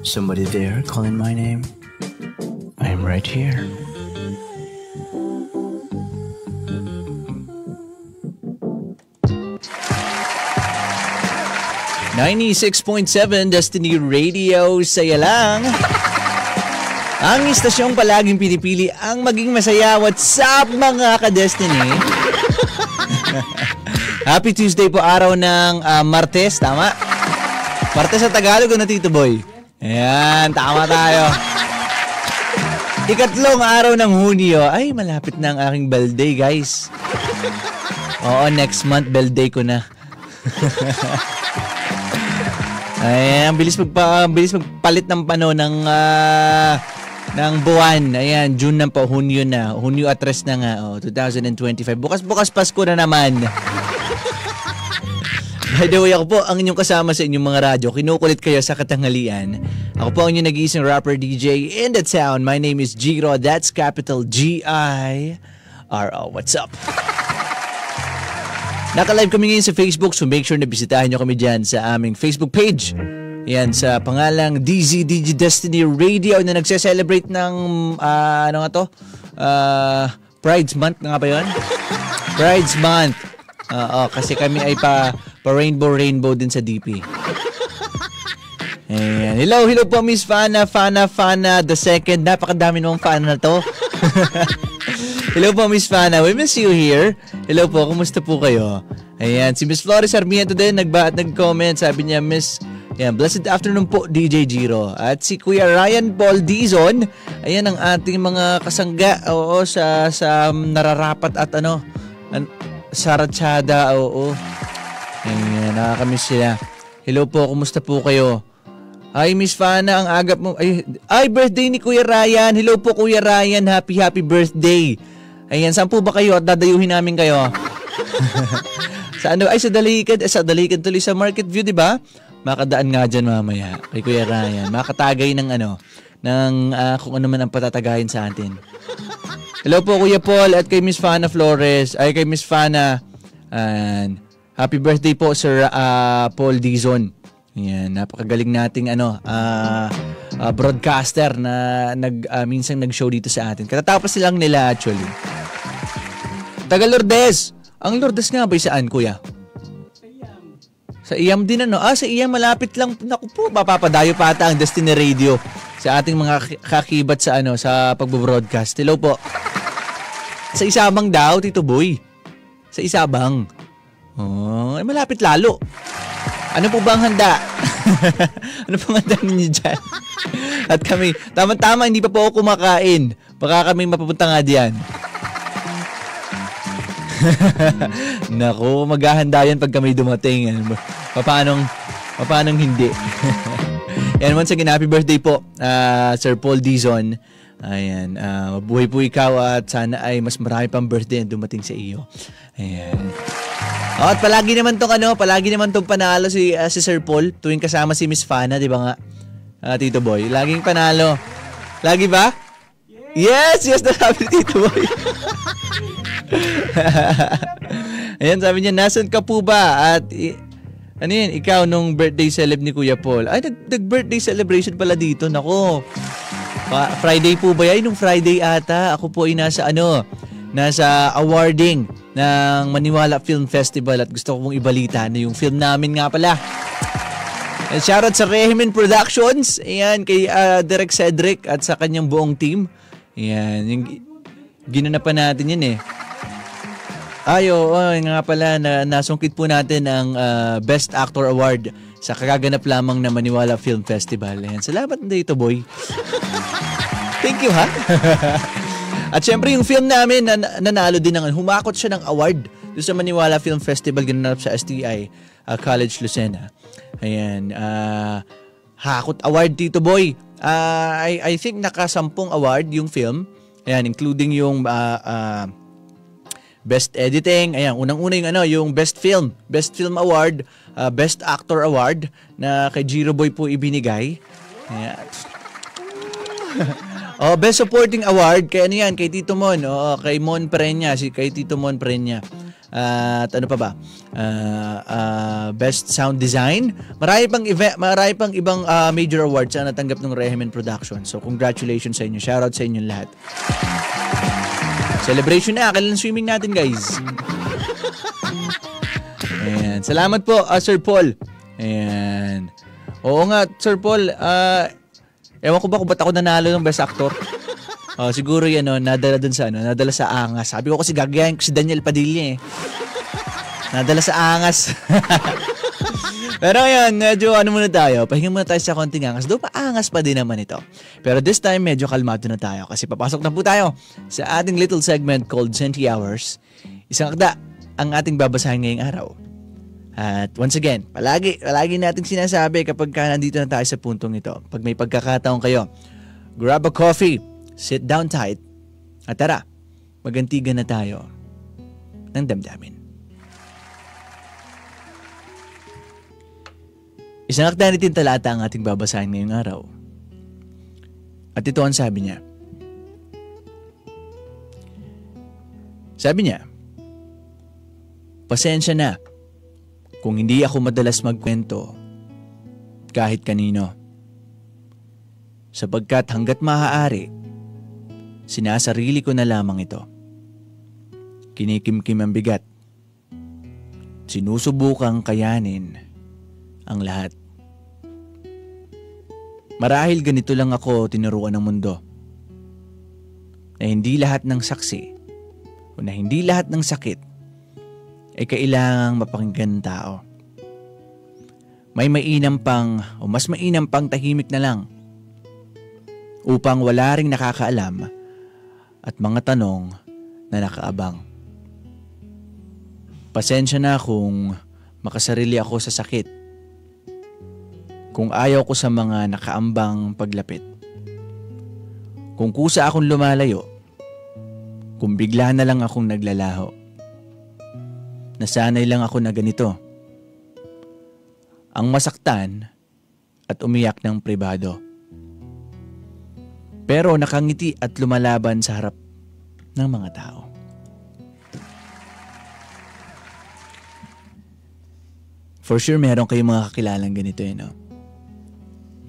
Somebody there calling my name? I'm right here. '96.7 Destiny Radio, saya lang. Ang istasyong palaging pinipili ang maging masaya. What's up mga ka-Destiny? Happy Tuesday po, araw ng Martes, tama? Martes sa Tagalog na Tito Boy. Ayan, tama tayo. Ikatlong araw ng Hunyo. Ay, malapit na ang aking birthday, guys. Oo, next month birthday ko na. Ayan, bilis magpalit ng ng buwan. Ayan, June na po, Hunyo na. Hunyo at rest na nga. 2025. Bukas Pasko na naman. By the way, ako po ang inyong kasama sa inyong mga radyo. Kinukulit kayo sa katanghalian. Ako po ang inyong nag-iisang rapper DJ in the town. My name is Giro. That's capital G-I-R-O. What's up? Naka-live kami ngayon sa Facebook, so make sure na bisitahin nyo kami dyan sa aming Facebook page. Yan, sa pangalang DZDG Destiny Radio na nagse-celebrate ng, Pride's Month na nga ba yun? Pride's Month. Kasi kami ay pa rainbow din sa DP. Ayan. Hello po Miss Fana the second. Napakadami namang Fana na to. Hello po Miss Fana, we miss you here. Hello po, kumusta po kayo? Ayan, si Miss Flores Sarmiento din nag-comment, sabi niya, Miss, ayan, blessed afternoon po DJ Giro. At si Kuya Ryan Paul Dizon, ayan ang ating mga kasangga, sa nararapat at Sarachada, Ayan, nakakamiss sila. Hello po, kumusta po kayo? Ay, Miss Fana, ang agap mo. Ay, birthday ni Kuya Ryan. Hello po, Kuya Ryan. Happy birthday. Ayan, saan po ba kayo at dadayuhin namin kayo? Sa Dalikan. Sa Dalikan tuloy sa Market View, di ba? Makadaan nga dyan mamaya kay Kuya Ryan. Makatagay ng kung ano man ang patatagayin sa atin. Hello po, Kuya Paul, at kay Miss Fana Flores. Ay, kay Miss Fana. And happy birthday po, Sir Paul Dizon. Yan, napakagaling nating broadcaster na minsan nag-show dito sa atin. Katatapos lang nila actually. Taga Lourdes. Ang Lourdes nga ba saan, Kuya? Sa Iyam din sa Iyam malapit lang. Naku po, papapadayo pa ata ang Destiny Radio sa ating mga kakibat sa sa pagbo-broadcast. Hello po. Sa Isabang daw, Tito Boy. Sa Isabang. Ay malapit lalo. Ano po ba ang handa? Ano po ang handa ninyo dyan? At kami, tama-tama, hindi pa po ako kumakain. Baka kami mapupunta nga diyan. Naku, maghahanda yan pag kami dumating. Paanong hindi? And once again, happy birthday po, Sir Paul Dizon. Ayan, mabuhay po ikaw at sana ay mas marami pang birthday ang dumating sa iyo. Ayan. At palagi naman tong panalo si Sir Paul tuwing kasama si Miss Fana, di ba nga? Tito Boy, laging panalo. Lagi ba? Yes, nasabi ni Tito Boy. Ayan, sabi niya, nasan ka po ba? At ikaw nung birthday celeb ni Kuya Paul. Ay, nag-birthday celebration pala dito. Nako. Friday po ba yan? Nung Friday ata, ako po ay nasa awarding ng Maniwala Film Festival at gusto ko pong ibalita na yung film namin nga pala. And shoutout sa Rehimen Productions. Ayan, kay Direk Cedric at sa kanyang buong team. Ayan, yung ginanapan natin yun nga pala na nasungkit po natin ang Best Actor Award sa kagaganap lamang na Maniwala Film Festival. Ayan, salamat dito, boy. Thank you, ha? At syempre, yung film namin, nanalo din humakot siya ng award doon sa Maniwala Film Festival ginanap sa STI College Lucena. Ayan, hakot award, Tito Boy. I think naka-10 award yung film. Ayan, including yung Best Editing. Ayan, unang-una yung Best Film Award, Best Actor Award na kay Giro Boy po ibinigay. Ayan. Best Supporting Award kay kay Tito Mon, kay Mon Prenya, kay Tito Mon Prenya. At ano pa ba? Best Sound Design. Marami pang ibang major awards na natanggap ng Rehemen Production. So congratulations sa inyo. Shoutout sa inyong lahat. Celebration na. Kailan swimming natin, guys? Ayan. Salamat po, Sir Paul. Ayan. Oo nga, Sir Paul. Ewan ko ba kung ba't ako nanalo ng Best Actor? Siguro yan, nadala dun sa nadala sa angas. Sabi ko kasi gagayahin ko si Daniel Padilla eh. Nadala sa angas. Pero ngayon, medyo muna tayo. Pahinga muna tayo sa konting angas. Doon pa angas pa din naman ito. Pero this time, medyo kalmado na tayo. Kasi papasok na po tayo sa ating little segment called 20 Hours. Isang akda ang ating babasahin ngayong araw. At once again, palagi nating sinasabi kapag nandito na tayo sa puntong ito. Pag may pagkakataon kayo, grab a coffee, sit down tight, at tara, magantigan na tayo ng damdamin. Isang akdanitin talata ang ating babasahin ngayong araw. At ito ang sabi niya. Sabi niya, pasensya na kung hindi ako madalas magkwento kahit kanino. Sapagkat hanggat maaari, sinasarili ko na lamang ito. Kinikimkim ang bigat. Sinusubukang kayanin ang lahat. Marahil ganito lang ako tinuruan ng mundo. Na hindi lahat ng saksi o na hindi lahat ng sakit ay kailangang mapakinggan ng tao. May mainam pang o mas mainam pang tahimik na lang upang wala ring nakakaalam at mga tanong na nakaabang. Pasensya na kung makasarili ako sa sakit. Kung ayaw ko sa mga nakaambang paglapit. Kung kusa akong lumalayo. Kung bigla na lang akong naglalaho. Nasanay lang ako na ganito. Ang masaktan at umiyak ng pribado. Pero nakangiti at lumalaban sa harap ng mga tao. For sure, meron kayong mga kakilalang ganito no?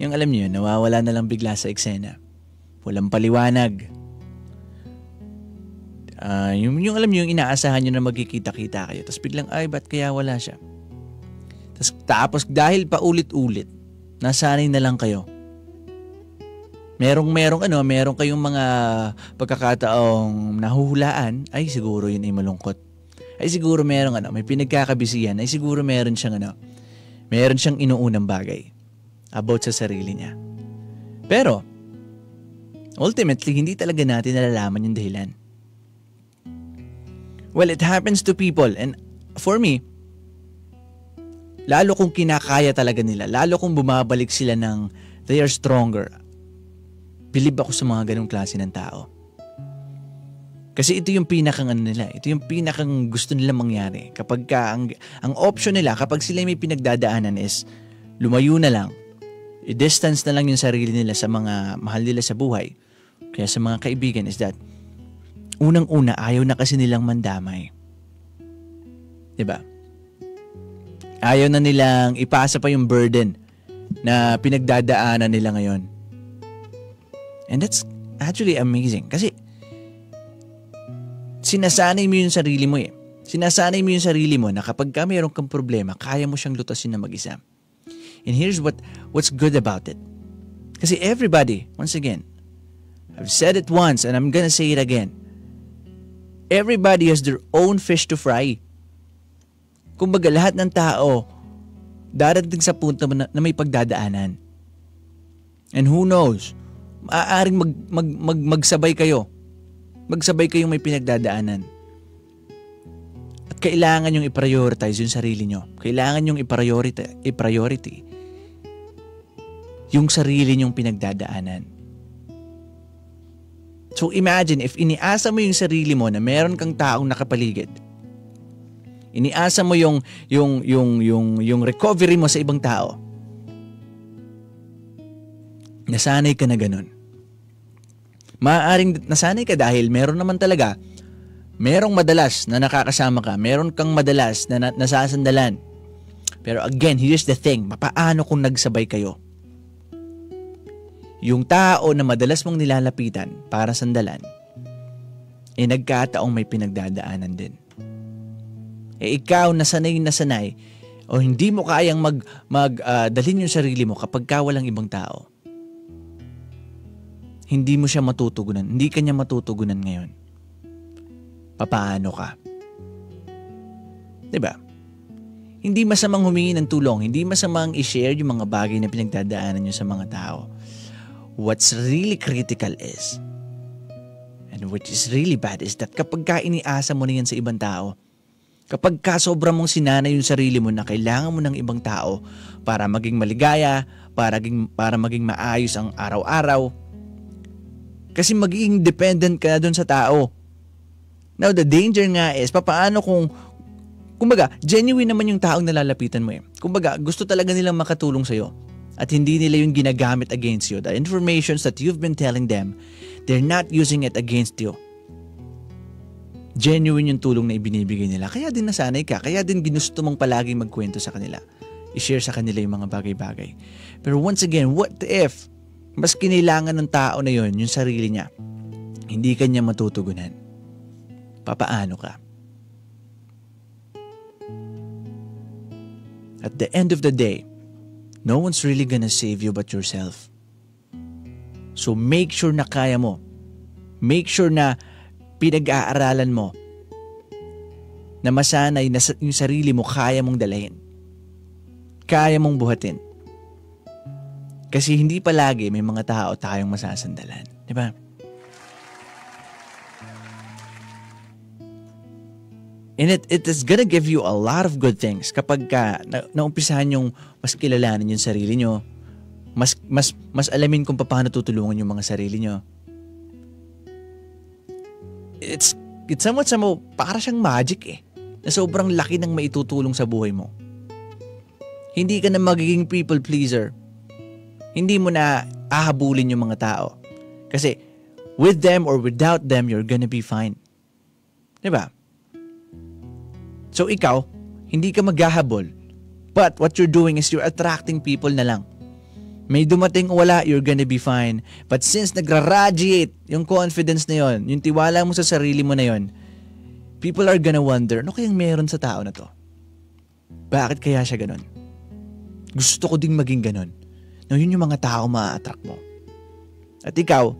Yung alam niyo, nawawala na lang bigla sa eksena. Walang paliwanag. Yung alam niyo, yung inaasahan niyo na magkikita-kita kayo. Tapos biglang, ay, ba't kaya wala siya? Tapos dahil paulit-ulit, nasanay na lang kayo. Merong kayong mga pagkakataong nahuhulaan, ay siguro yun ay malungkot. Ay siguro merong may pinagkakabisihan, ay siguro meron siyang inuunang bagay about sa sarili niya. Pero, ultimately, hindi talaga natin nalalaman yung dahilan. Well, it happens to people. And for me, lalo kung kinakaya talaga nila, lalo kung bumabalik sila ng they are stronger. Believe ako sa mga ganong klase ng tao. Kasi ito yung pinakang nila. Ito yung pinakang gusto nila mangyari. Kapag ang option nila, kapag sila may pinagdadaanan is lumayo na lang, i-distance na lang yung sarili nila sa mga mahal nila sa buhay. Kaya sa mga kaibigan is that, unang-una, ayaw na kasi nilang mandamay. Diba? Ayaw na nilang ipasa pa yung burden na pinagdadaanan nila ngayon. And that's actually amazing. Kasi, sinasanay mo yung sarili mo eh. Sinasanay mo yung sarili mo na kapag mayroon kang problema, kaya mo siyang lutasin na mag-isa. And here's what's good about it. Kasi everybody, once again, I've said it once and I'm gonna say it again. Everybody has their own fish to fry. Kumbaga lahat ng tao darating sa punto na may pagdadaanan. And who knows, maaaring magsabay kayo. Magsabay kayong may pinagdadaanan. At kailangan yung i-prioritize yung sarili nyo. Kailangan yung i-priority yung sarili nyong pinagdadaanan. So imagine, if iniasa mo yung sarili mo na meron kang taong nakapaligid, iniasa mo yung recovery mo sa ibang tao, nasanay ka na ganun. Maaaring nasanay ka dahil meron naman talaga Merong madalas na nakakasama ka, meron kang madalas na nasasandalan. Pero again, here's the thing, paano kung nagsabay kayo? Yung tao na madalas mong nilalapitan para sandalan, nagkataong may pinagdadaanan din. Ikaw na sanay o hindi mo kayang dalhin yung sarili mo kapag ka walang ibang tao. Hindi mo siya matutugunan, hindi ka niya matutugunan ngayon. Papaano ka? Diba? Hindi masamang humingi ng tulong, hindi masamang i-share yung mga bagay na pinagdadaanan nyo sa mga tao. What's really critical is, and which is really bad, is that kapag ka iniasa mo na yan sa ibang tao, kapag ka sobrang mong sinanay yung sarili mo na kailangan mo ng ibang tao para maging maligaya, para maging maayos ang araw-araw, kasi magiging dependent ka dun sa tao. Now, the danger nga is, papaano kumbaga, genuine naman yung taong nalalapitan mo eh. Kumbaga, gusto talaga nilang makatulong sa'yo. At hindi nila yung ginagamit against you. The informations that you've been telling them, they're not using it against you. Genuine yung tulong na ibinibigay nila. Kaya din nasanay ka. Kaya din ginusto mong palaging magkwento sa kanila. I-share sa kanila yung mga bagay-bagay. Pero once again, what if mas kinailangan ng tao na yun, yung sarili niya, hindi kanya matutugunan? Papaano ka? At the end of the day, no one's really gonna save you but yourself. So make sure na kaya mo. Make sure na pinag-aaralan mo na masanay na yung sarili mo kaya mong dalahin. Kaya mong buhatin. Kasi hindi palagi may mga tao tayong masasandalan. Diba? And it is gonna give you a lot of good things kapag ka naumpisahan yung mas kilalanin yung sarili nyo, mas alamin kung paano tutulungan yung mga sarili nyo. It's somewhat para siyang magic eh, na sobrang laki ng maitutulong sa buhay mo. Hindi ka na magiging people pleaser. Hindi mo na ahabulin yung mga tao. Kasi with them or without them, you're gonna be fine. Diba? So ikaw, hindi ka maghahabol. But what you're doing is you're attracting people na lang. May dumating o wala, you're gonna be fine. But since nagra-radiate yung confidence na yon, yung tiwala mo sa sarili mo na yon, people are gonna wonder, ano kayang meron sa tao na to? Bakit kaya siya ganon? Gusto ko ding maging ganon. No, yun yung mga tao ma-attract mo. At ikaw,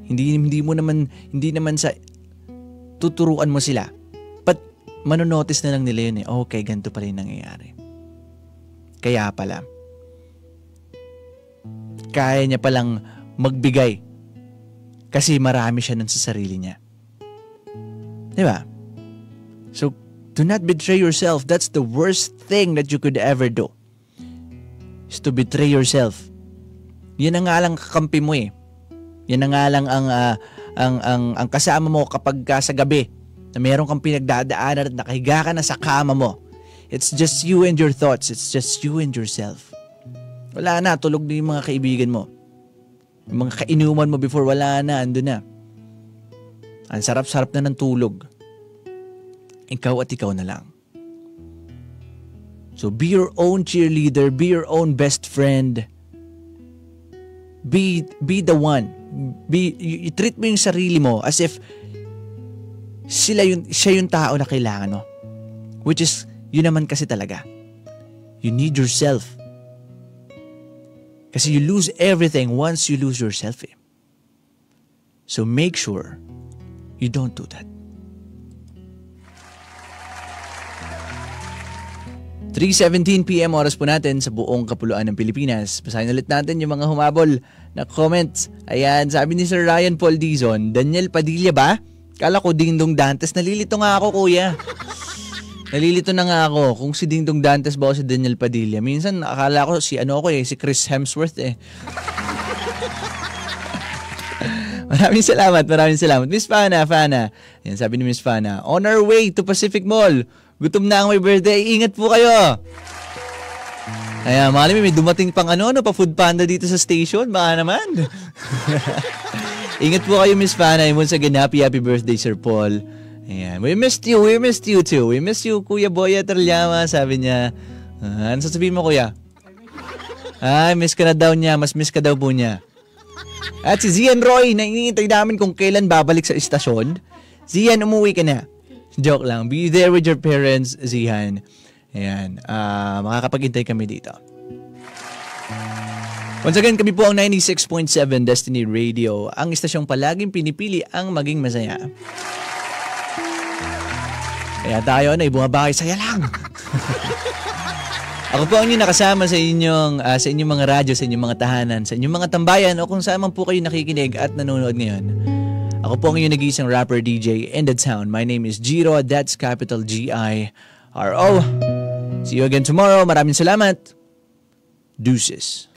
hindi naman sa tuturuan mo sila. Manonotice na lang nila yun eh. Okay, ganito pala yung nangyayari. Kaya pala, kaya niya palang magbigay kasi marami siya nun sa sarili niya. Diba? So, do not betray yourself. That's the worst thing that you could ever do. Is to betray yourself. Yan ang nga lang kakampi mo eh. Yan ang nga lang ang kasama mo kapag sa gabi na meron kang pinagdadaanan at nakahiga ka na sa kama mo. It's just you and your thoughts. It's just you and yourself. Wala na, tulog na yung mga kaibigan mo. Yung mga kainuman mo before, wala na, ando na. Ang sarap-sarap na ng tulog. Ikaw at ikaw na lang. So be your own cheerleader, be your own best friend. Be the one. You treat mo yung sarili mo as if siya yung tao na kailangan mo. Which is, yun naman kasi talaga. You need yourself. Kasi you lose everything once you lose yourself eh. So make sure you don't do that. 3:17 PM oras po natin sa buong kapuluan ng Pilipinas. Basahin ulit natin yung mga humabol na comments. Ayan, sabi ni Sir Ryan Paul Dizon, Daniel Padilla ba? Kala ko Dingdong Dantes. Nalilito nga ako, kuya. Nalilito na nga ako kung si Dingdong Dantes ba o si Daniel Padilla. Minsan akala ko si Chris Hemsworth eh. Maraming salamat. Miss Fana. Yan, sabi ni Miss Fana, on our way to Pacific Mall. Gutom na ang may birthday. Ingat po kayo. Ayan, may dumating pang pa Food Panda dito sa station. Baka naman. Ingat po kayo, Miss Fana. And once again, happy birthday, Sir Paul. Ayan. We missed you too. We missed you, Kuya Boya Terlyama. Sabi niya, ano sasabihin mo, Kuya? Ay, miss ka na daw niya. Mas miss ka daw po niya. At si Zian Roy, naiingitay namin kung kailan babalik sa istasyon. Zian, umuwi ka na. Joke lang. Be there with your parents, Zian. Ayan. Makakapag-intay kami dito. Once again, kami po ang 96.7 Destiny Radio, ang istasyong palaging pinipili ang maging masaya. Kaya tayo na bumabakay, saya lang. Ako po ang inyong nakasama sa inyong mga radyo, sa inyong mga tahanan, sa inyong mga tambayan o kung saan man po kayo nakikinig at nanonood ngayon. Ako po ang inyong nag-iisang rapper DJ in the town. My name is Giro, that's capital G-I-R-O. See you again tomorrow. Maraming salamat. Deuces.